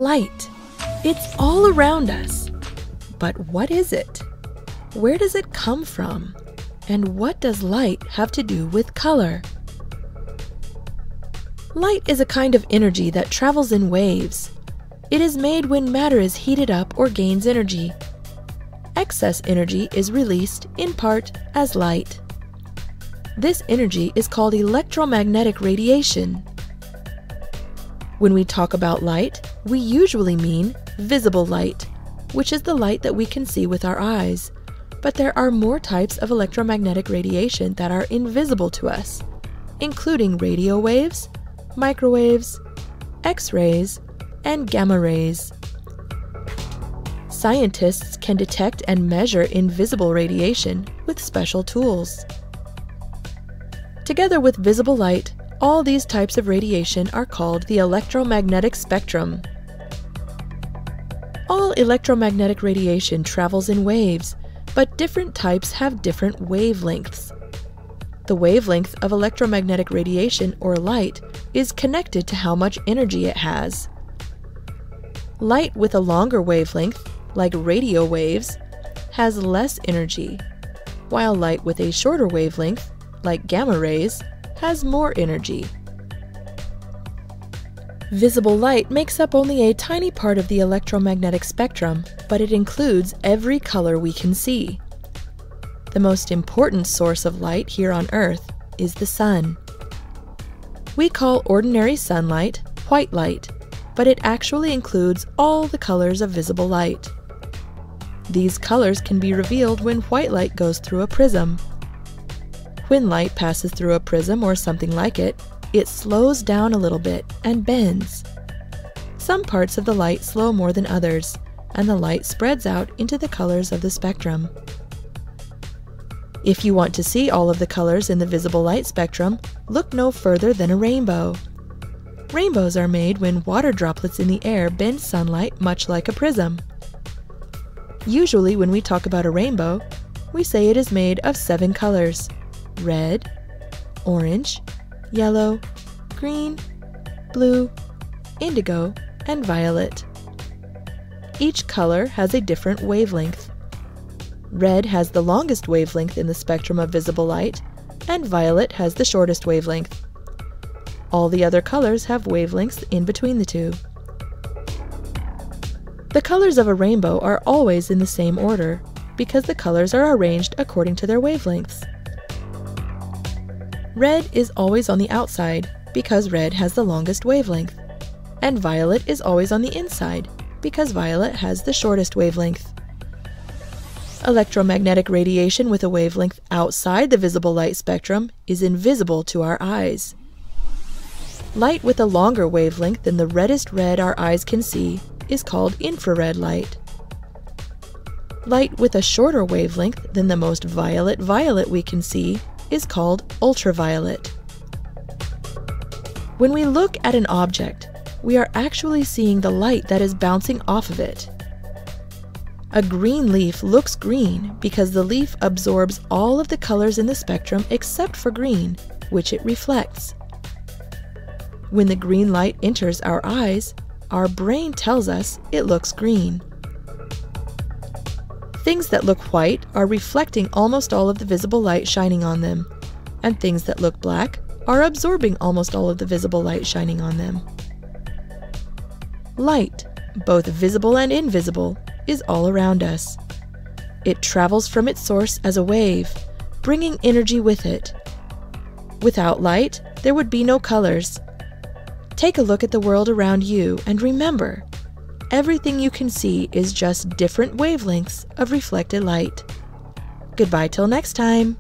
Light. It's all around us. But what is it? Where does it come from? And what does light have to do with color? Light is a kind of energy that travels in waves. It is made when matter is heated up or gains energy. Excess energy is released, in part, as light. This energy is called electromagnetic radiation. When we talk about light, we usually mean visible light, which is the light that we can see with our eyes. But there are more types of electromagnetic radiation that are invisible to us, including radio waves, microwaves, X-rays, and gamma rays. Scientists can detect and measure invisible radiation with special tools. Together with visible light, all these types of radiation are called the electromagnetic spectrum. All electromagnetic radiation travels in waves, but different types have different wavelengths. The wavelength of electromagnetic radiation, or light, is connected to how much energy it has. Light with a longer wavelength, like radio waves, has less energy, while light with a shorter wavelength, like gamma rays, has more energy. Visible light makes up only a tiny part of the electromagnetic spectrum, but it includes every color we can see. The most important source of light here on Earth is the sun. We call ordinary sunlight white light, but it actually includes all the colors of visible light. These colors can be revealed when white light goes through a prism. When light passes through a prism or something like it, it slows down a little bit and bends. Some parts of the light slow more than others, and the light spreads out into the colors of the spectrum. If you want to see all of the colors in the visible light spectrum, look no further than a rainbow. Rainbows are made when water droplets in the air bend sunlight much like a prism. Usually when we talk about a rainbow, we say it is made of 7 colors: red, orange, yellow, green, blue, indigo, and violet. Each color has a different wavelength. Red has the longest wavelength in the spectrum of visible light, and violet has the shortest wavelength. All the other colors have wavelengths in between the two. The colors of a rainbow are always in the same order, because the colors are arranged according to their wavelengths. Red is always on the outside, because red has the longest wavelength, and violet is always on the inside, because violet has the shortest wavelength. Electromagnetic radiation with a wavelength outside the visible light spectrum is invisible to our eyes. Light with a longer wavelength than the reddest red our eyes can see is called infrared light. Light with a shorter wavelength than the most violet violet we can see is called ultraviolet. When we look at an object, we are actually seeing the light that is bouncing off of it. A green leaf looks green because the leaf absorbs all of the colors in the spectrum except for green, which it reflects. When the green light enters our eyes, our brain tells us it looks green. Things that look white are reflecting almost all of the visible light shining on them, and things that look black are absorbing almost all of the visible light shining on them. Light, both visible and invisible, is all around us. It travels from its source as a wave, bringing energy with it. Without light, there would be no colors. Take a look at the world around you and remember, everything you can see is just different wavelengths of reflected light. Goodbye till next time.